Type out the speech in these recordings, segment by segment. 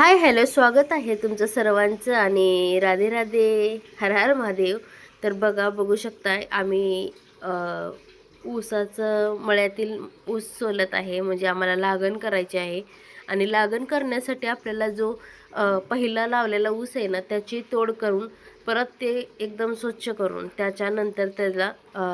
Hi hello, स्वागत आहे तुमचं सर्वांचं आणि राधे राधे, हर हर महादेव. तर बघू शकताय आम्ही ऊसाचं मळ्यातील ऊस सोलत आहे. म्हणजे आम्हाला लागण करायची आहे आणि लागण करण्यासाठी आपल्याला जो पहिला लावलेला ऊस आहे ना, त्याची तोड करून परत ते एकदम स्वच्छ करून त्याच्यानंतर त्याला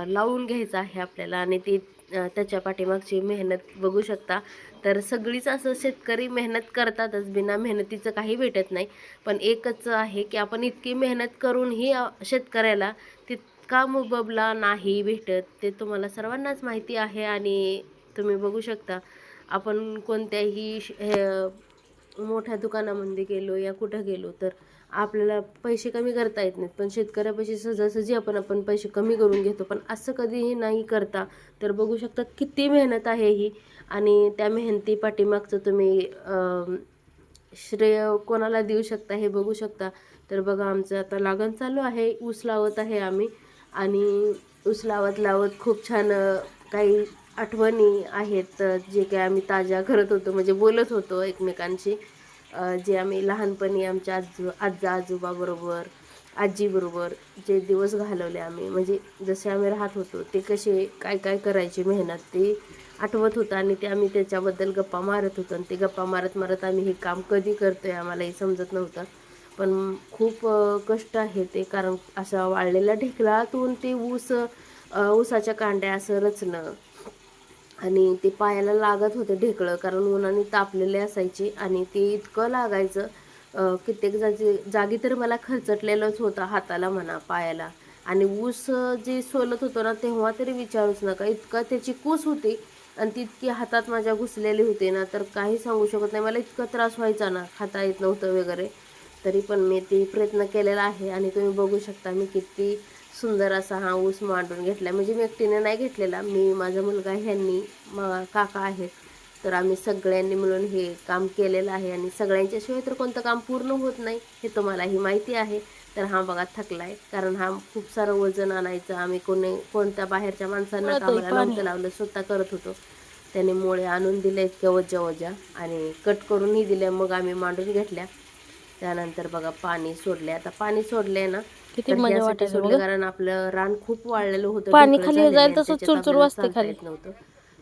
लावून घ्यायचं आहे आपल्याला. आणि ती त्याच्या पाठीमागची मेहनत बघू शकता. तर सगळीच असं शेतकरी मेहनत करतातच, बिना मेहनतीचं काही भेटत नाही. पण एकच आहे की आपण इतकी मेहनत करूनही शेतकऱ्याला तितका मोबदला नाही भेटत, ते तुम्हाला सर्वांनाच माहिती आहे. आणि तुम्ही बघू शकता, आपण कोणत्याही मोठ्या दुकानामध्ये गेलो या कुठं गेलो तर आपल्याला पैसे कमी करता येत नाहीत, पण शेतकऱ्यापाशी सहजासहजी आपण पैसे कमी करून घेतो. पण असं कधीही नाही करता. तर बघू शकता किती मेहनत आहे ही. आणि त्या मेहनती पाठीमागचं तुम्ही श्रेय कोणाला देऊ शकता हे बघू शकता. तर बघा, आमचं आता लागण चालू आहे, ऊस लावत आहे आम्ही. आणि ऊस लावत लावत खूप छान काही आठवणी आहेत, जे काही आम्ही ताज्या करत होतो, म्हणजे बोलत होतो एकमेकांशी. जे आम्ही लहानपणी आमच्या आजा आजोबाबरोबर, आजीबरोबर जे दिवस घालवले आम्ही, म्हणजे जसे आम्ही राहत होतो ते कसे काय काय करायची मेहनत ते आठवत होतं. आणि ते आम्ही त्याच्याबद्दल गप्पा मारत होतो. आणि ते गप्पा मारत मारत आम्ही हे काम कधी करतोय आम्हालाही समजत नव्हतं. पण खूप कष्ट आहे ते, कारण अशा वाळलेल्या ढेकळातून ते ऊसाच्या कांड्या असं रचणं. आणि ते पायाला लागत होते ढेकळं, कारण उन्हाने तापलेले असायचे आणि ते इतकं लागायचं. कित्येक जागी तर मला खरचटलेलंच होतं, हाताला म्हणा पायाला. आणि ऊस जे सोलत होतो ना, तेव्हा तरी विचारूच नका, इतका त्याची कूस होती आणि ती इतकी हातात माझ्या घुसलेली होते ना, तर काही सांगू शकत नाही. मला इतका त्रास व्हायचा ना, खाता येत नव्हतं वगैरे. तरी पण मी ते प्रयत्न केलेला आहे. आणि तुम्ही बघू शकता मी किती सुंदर असा हा ऊस मांडून घेतला. म्हणजे मी एकटीने नाही घेतलेला, मी, माझा मुलगा, ह्यांनी, काका आहेत, तर आम्ही सगळ्यांनी मिळून हे काम केलेलं आहे. आणि सगळ्यांच्याशिवाय तर कोणतं काम पूर्ण होत नाही, हे तुम्हालाही माहिती आहे. तर हा बघा थकलाय, कारण हा खूप सारं वजन आणायचं. आम्ही कोणत्या बाहेरच्या माणसांना कामाला नव्हतं लावलं, स्वतः करत होतो. त्याने मोळे आणून दिले इतक्या वजा आणि कट करूनही दिल्या. मग आम्ही मांडून घेतल्या. त्यानंतर बघा पाणी सोडले. आता पाणी सोडले ना, किती तर मजा ह्यासाठी वाटायला सोडले बघ. कारण आपलं रान खूप वाळलेलं होतं, पाणी ढेकळं खाली झालेले जाईल आणि तसं त्याच्यात चुरचुर आपल्याला वाजते चालता खाली. येत नव्हतं.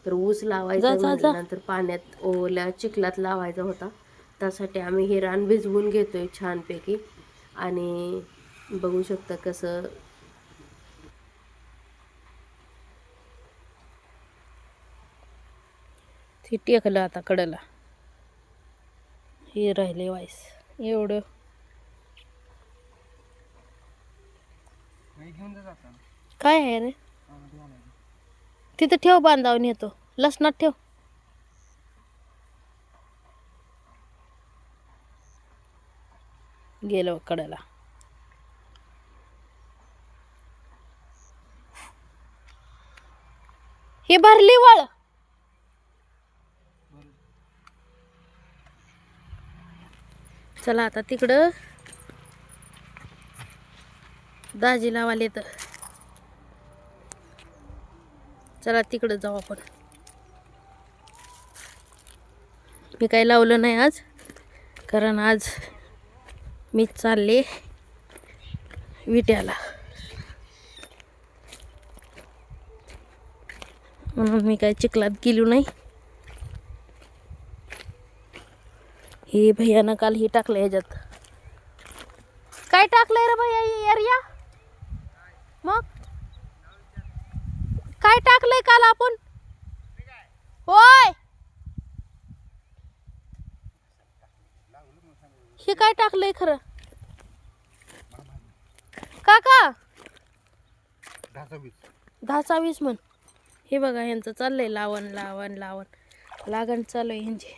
तर ऊस जा लावायचं जा जा. म्हटल्यानंतर पाण्यात ओल्या चिखलात लावायचा होता. त्यासाठी आम्ही हे रान भिजवून घेतोय छानपैकी. आणि बघू शकता कसं ती टेकलं आता कडला. हे राहिले वाईस एवढं. काय आहे रे, तिथं ठेव, बांधावून येतो, लसणात ठेव. गेलो कडला. हे भरली वळ. चला आता तिकडं दाजी लावाले, तर चला तिकडं जाऊ आपण. मी काही लावलं नाही आज, कारण आज मी चालले विट्याला, म्हणून मी काही चिखलात गेलो नाही. हे भैयानं काल हे टाकलं, ह्याच्यात काय टाकलंय रे भैया एरिया? मग काय टाकलंय काल आपण? होय, हे काय टाकलंय खरं काका? 10-20 म्हण. हे बघा, ह्यांचं चाललंय लावण लावण लावण, लागण चालू आहे ह्यांची.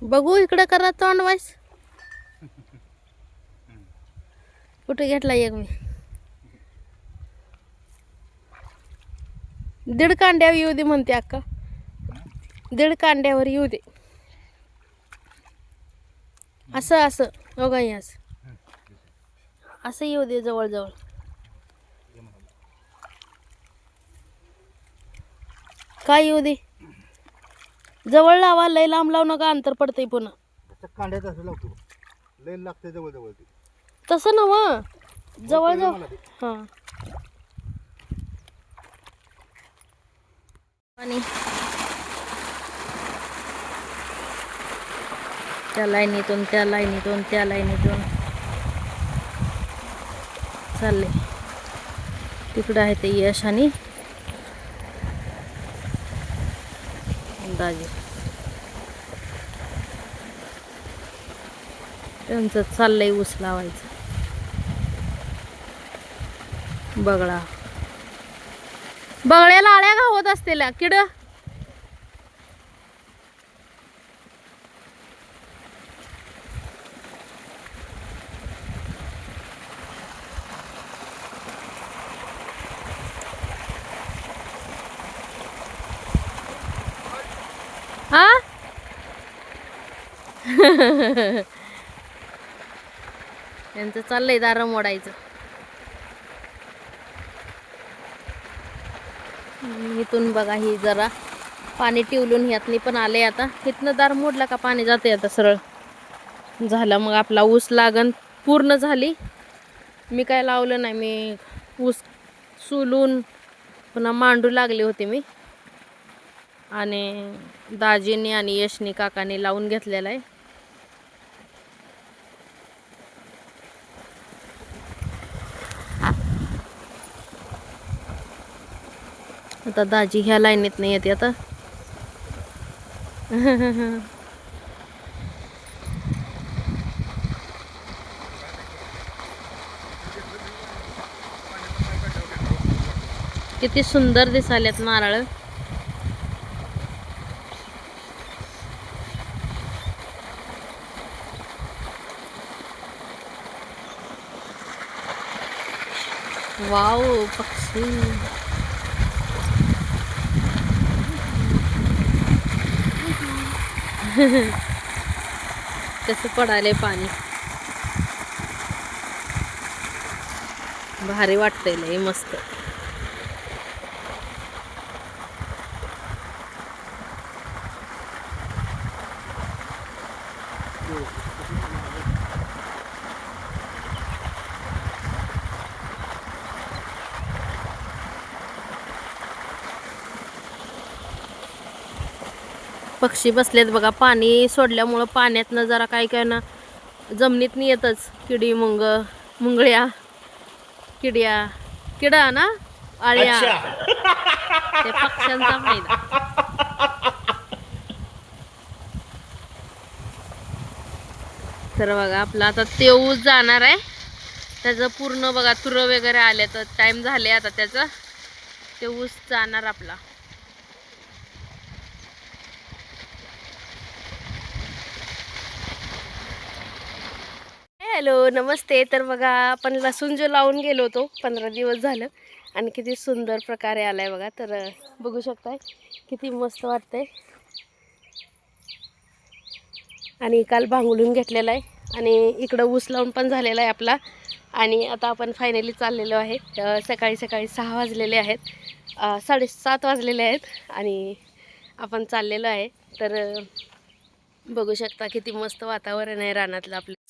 बघू इकडे करा तोंड वाईस. कुठे घेतला एक मी? दीड कांड्यावर येऊ दे म्हणते अक्का. दीड कांड्यावर येऊ दे. असं असं बघा हे असं असं येऊ दे जवळजवळ. काय येऊ दे जवळ लावा, लय लांब लावू नका, अंतर पडतंय पुन्हा. कांड्यात असं लावतो लय लागते जवळ जवळ ते. तसं नव जवळ जवळ. हा आणि त्या लाईनीतून त्या लाईनीतून त्या लाईनीतून चालले. तिकडं आहे ते यश आणि दाजी, त्यांचं चाललंय ऊस लावायचं. बगळा बगळ्याला आळ्या गावत असतील किड. हा त्यांचं चाललंय दारं मोडायचं. इथून बघा ही जरा पाणी टिवलून ह्यातनी पण आले. आता इथनं दार मोडला का पाणी जाते आता सरळ. झालं मग आपला ऊस लागण पूर्ण झाली. मी काय लावलं नाही, मी ऊस सोलून पुन्हा मांडू लागले होते मी. आणि दाजींनी आणि यशनी काकाने लावून घेतलेला आहे. आता दाजी ह्या लाईनीत नाही येते आता. किती सुंदर दिसाल्यात नारळ. वाव पक्षी. कसं पडायले पाणी, भारी वाटतंय लय मस्त. पक्षी बसलेत बघा. पाणी सोडल्यामुळं पाण्यातनं जरा काय काय ना जमिनीत येतच. किडी मुंगळ्या किड्या किडा ना आळ्या ते पक्ष्यांचा फायदा. तर बघा आपला आता ते ऊस जाणार आहे. त्याचं पूर्ण बघा तुर वगैरे आले तर टाइम झाले आता त्याचं. ते ऊस जाणार आपला. हॅलो नमस्ते. तर बघा आपण लसूण जो लावून गेलो होतो 15 दिवस झालं आणि किती सुंदर प्रकारे आलाय बघा. तर बघू शकताय किती मस्त वाटतंय. आणि काल भांगलून घेतलेला आहे आणि इकडं ऊस लावून पण झालेला आहे आपला. आणि आता आपण फायनली चाललेलो आहे. सकाळी 6 वाजलेले आहेत, 7:30 वाजलेले आहेत आणि आपण चाललेलो आहे. तर बघू शकता किती मस्त वातावरण आहे रानातलं आपलं.